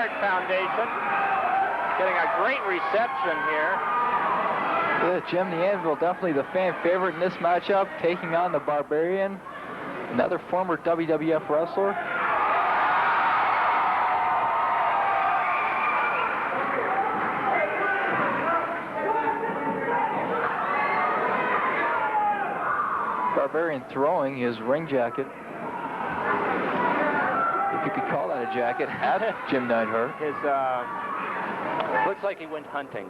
Neidhart Foundation getting a great reception here. Yeah, Jim the Anvil, definitely the fan favorite in this matchup, taking on the Barbarian, another former WWF wrestler. Barbarian throwing his ring jacket, if you could call that a jacket, at Jim Neidhart. His, looks like he went hunting.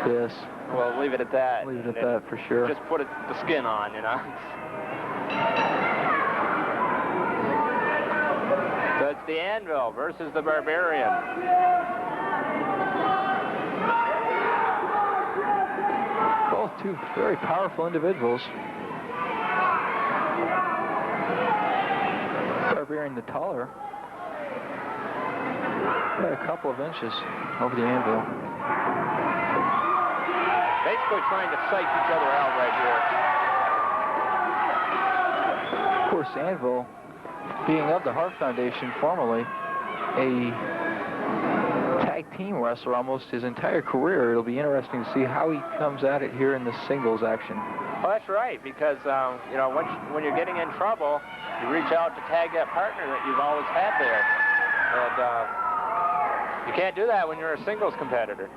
Yes. Well, leave it at that. Leave it at that for sure. Just put the skin on, you know. So it's the Anvil versus the Barbarian. Both two very powerful individuals. Barbarian the taller, by a couple of inches over the Anvil. Basically trying to psych each other out right here. Of course, Anvil, being of the Hart Foundation, formerly a tag team wrestler almost his entire career. It'll be interesting to see how he comes at it here in the singles action. Well, that's right, because you know, when you're getting in trouble, you reach out to tag that partner that you've always had there, and you can't do that when you're a singles competitor.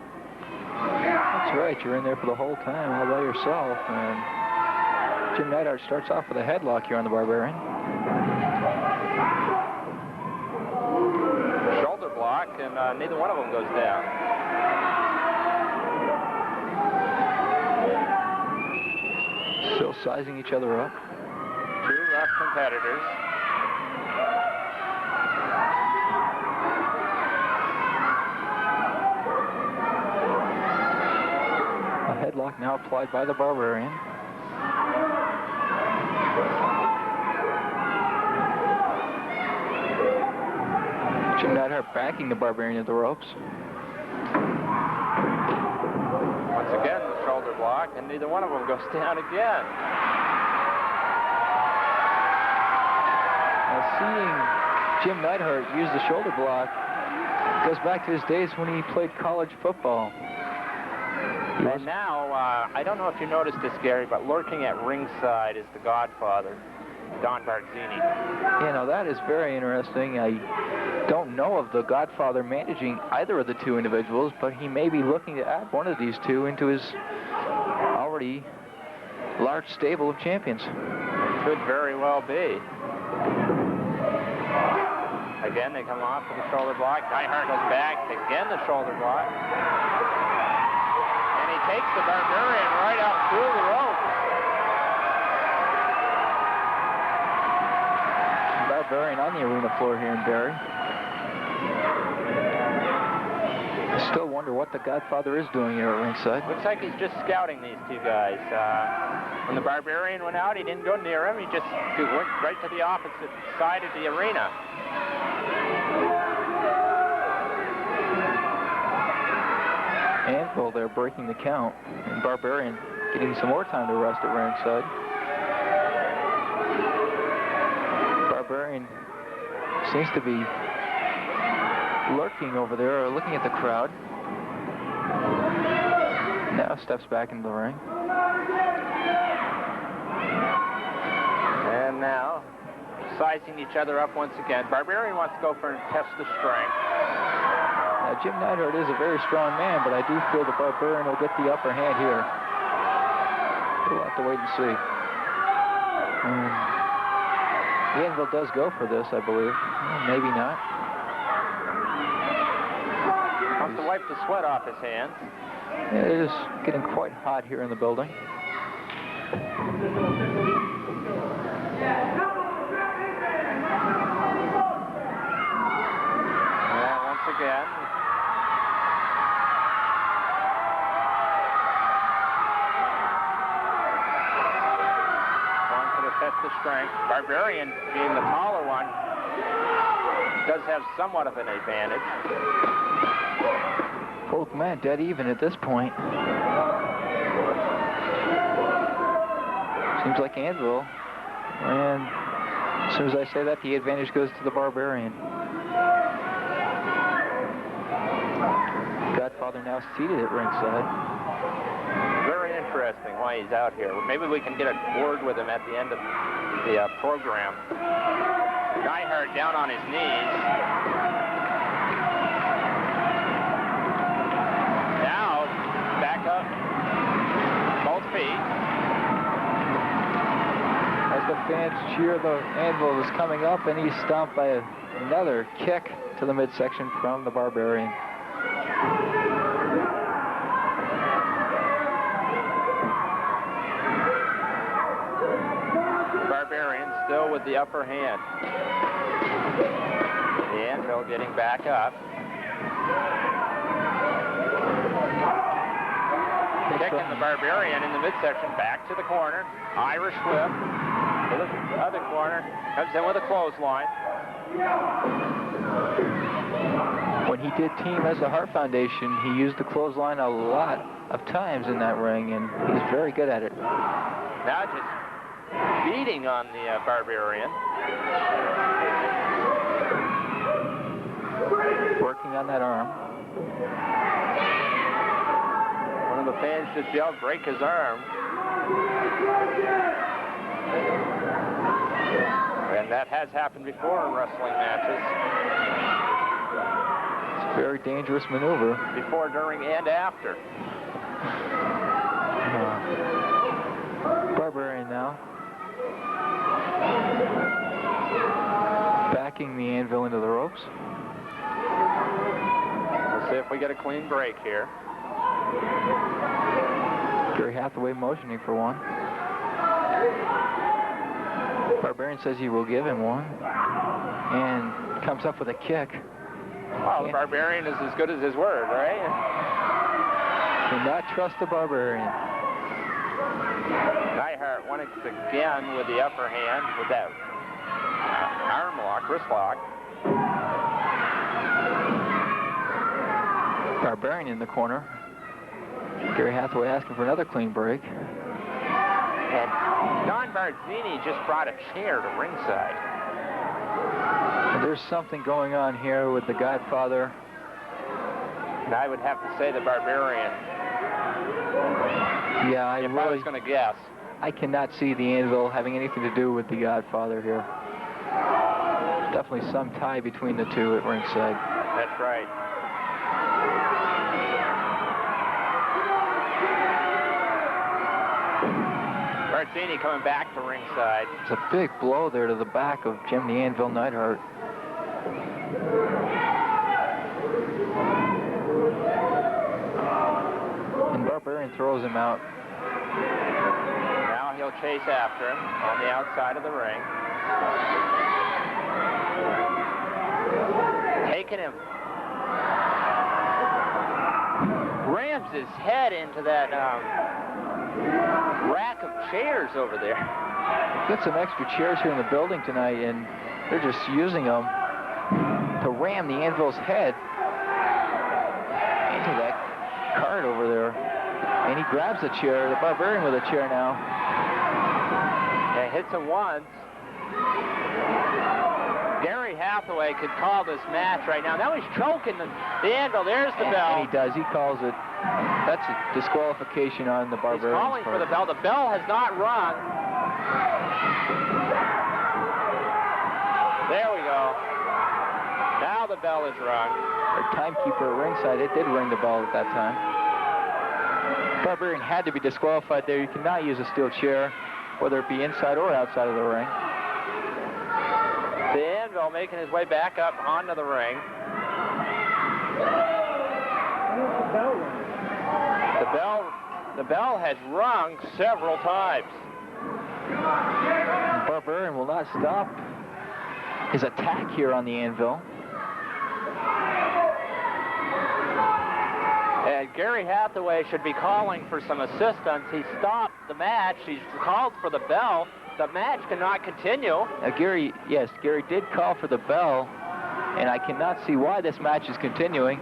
That's right, you're in there for the whole time all by yourself, and Jim Neidhart starts off with a headlock here on the Barbarian. Shoulder block, and neither one of them goes down. Still sizing each other up. Two rough competitors. Headlock now applied by the Barbarian. Jim Neidhart backing the Barbarian at the ropes. Once again, the shoulder block, and neither one of them goes down again. Now seeing Jim Neidhart use the shoulder block goes back to his days when he played college football. And now, I don't know if you noticed this, Gary, but lurking at ringside is the Godfather, Don Barzini. You know, that is very interesting. I don't know of the Godfather managing either of the two individuals, but he may be looking to add one of these two into his already large stable of champions. It could very well be. Again, they come off with the shoulder block. Neidhart goes back, again the shoulder block. Takes the Barbarian right out through the rope. Barbarian on the arena floor here in Barre. I still wonder what the Godfather is doing here at ringside. Looks like he's just scouting these two guys. When the Barbarian went out, he didn't go near him. He just went right to the opposite side of the arena. Anvil there breaking the count, and Barbarian getting some more time to rest at ringside. Barbarian seems to be lurking over there or looking at the crowd. Now steps back into the ring. And now sizing each other up once again. Barbarian wants to go for a test of strength. Now, Jim Neidhart is a very strong man, but I do feel the Barbarian will get the upper hand here. We'll have to wait and see. The Anvil does go for this, I believe. Well, maybe not. Wants to wipe the sweat off his hands. It is getting quite hot here in the building. And once again, test the strength. Barbarian, being the taller one, does have somewhat of an advantage. Both men dead even at this point. Seems like Anvil. And as soon as I say that, the advantage goes to the Barbarian. Barbarian now seated at ringside. Very interesting why he's out here. Maybe we can get a word with him at the end of the program. Neidhart down on his knees. Now, back up, both feet. As the fans cheer, the Anvil is coming up, and he's stomped by another kick to the midsection from the Barbarian. Barbarian still with the upper hand. The Anvil getting back up. Kicking the Barbarian in the midsection back to the corner. Irish whip to the other corner. Comes in with a clothesline. When he did team as the Hart Foundation, he used the clothesline a lot of times in that ring, and he's very good at it. Now just beating on the Barbarian. Working on that arm. One of the fans just yelled, "Break his arm." And that has happened before in wrestling matches. It's a very dangerous maneuver. Before, during, and after. Barbarian now. Backing the Anvil into the ropes. We'll see if we get a clean break here. Gary Hathaway motioning for one. Barbarian says he will give him one. And comes up with a kick. Well, the Barbarian is as good as his word, right? Cannot trust the Barbarian. Neidhart once again with the upper hand with that arm lock, wrist lock. Barbarian in the corner. Gary Hathaway asking for another clean break. And Don Barzini just brought a chair to ringside. And there's something going on here with the Godfather. And I would have to say the Barbarian. Yeah, if I was going to guess. I cannot see the Anvil having anything to do with the Godfather here. There's definitely some tie between the two at ringside. That's right. Barzini coming back to ringside. It's a big blow there to the back of Jim the Anvil Neidhart. And Barbarian throws him out. Now he'll chase after him on the outside of the ring. Taking him. Rams his head into that rack of chairs over there. Got some extra chairs here in the building tonight, and they're just using them to ram the Anvil's head into that cart over there. And he grabs the chair, the Barbarian with a chair now. Yeah, hits him once. Gary Hathaway could call this match right now. Now he's choking the Anvil. There's the bell. And he does. He calls it. That's a disqualification on the Barbarian. He's calling for the bell. The bell has not rung. There we go. Now the bell is rung. Our timekeeper at ringside, it did ring the bell at that time. Barbarian had to be disqualified there. You cannot use a steel chair, whether it be inside or outside of the ring. The Anvil making his way back up onto the ring. The bell has rung several times. Barbarian will not stop his attack here on the Anvil. And Gary Hathaway should be calling for some assistance. He stopped the match. He's called for the bell. The match cannot continue. Gary did call for the bell, and I cannot see why this match is continuing.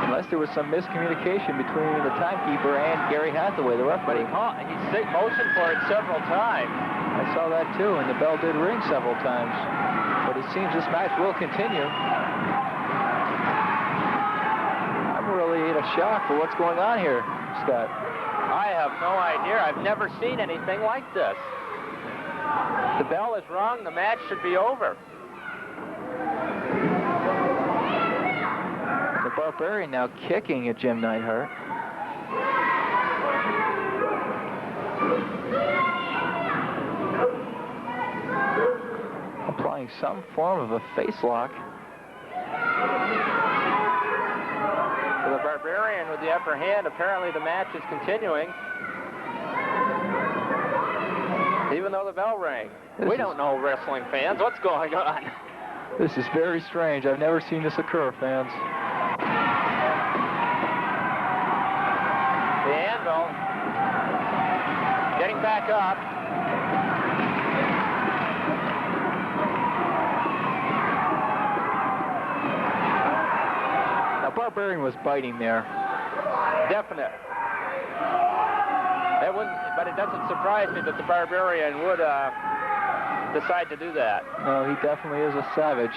Unless there was some miscommunication between the timekeeper and Gary Hathaway, the referee. But he motioned for it several times. I saw that too, and the bell did ring several times. But it seems this match will continue. shock for what's going on here, Scott. I have no idea. I've never seen anything like this. The bell is rung. The match should be over. The Barbarian now kicking at Jim Neidhart. Applying some form of a face lock. For the Barbarian with the upper hand, apparently the match is continuing. Even though the bell rang. We don't know, wrestling fans. What's going on? This is very strange. I've never seen this occur, fans. The Anvil getting back up. Now, Barbarian was biting there. Definite. It wouldn't, but it doesn't surprise me that the Barbarian would decide to do that. No, he definitely is a savage.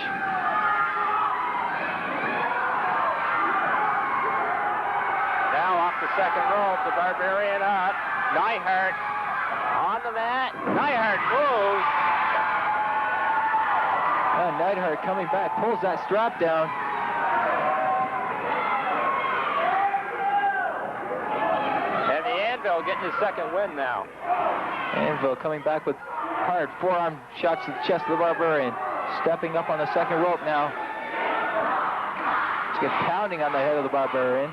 Now off the second rope, the Barbarian up. Neidhart on the mat. Neidhart moves. Neidhart coming back, pulls that strap down. And the Anvil getting his second win now. Anvil coming back with hard forearm shots to the chest of the Barbarian. Stepping up on the second rope now. Just get pounding on the head of the Barbarian.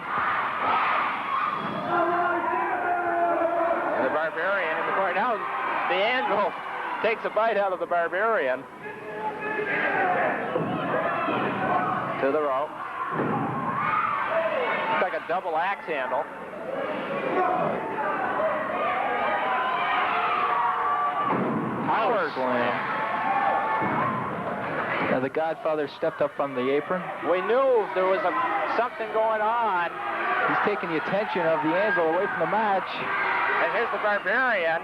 And the Barbarian in the corner. Now the Anvil takes a bite out of the Barbarian. To the rope. It's like a double axe handle. Power slam. Now the Godfather stepped up from the apron. We knew there was something going on. He's taking the attention of the Anvil away from the match. And here's the Barbarian.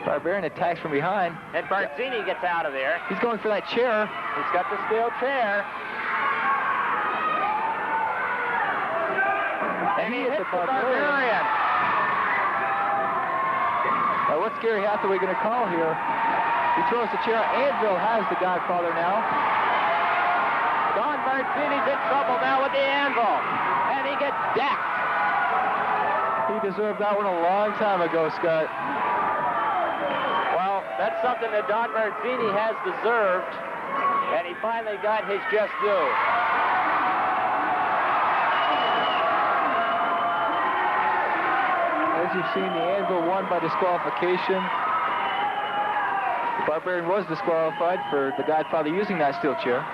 Barbarian attacks from behind. And Barzini gets out of there. He's going for that chair. He's got the steel chair. And he hits the Barbarian. Now what's Gary Hathaway going to call here? He throws the chair. Anvil has the Godfather now. Don Barzini's in trouble now with the Anvil. And he gets decked. He deserved that one a long time ago, Scott. Well, that's something that Don Barzini has deserved. And he finally got his just due. As you've seen, the Anvil won by disqualification. The Barbarian was disqualified for the Godfather using that steel chair.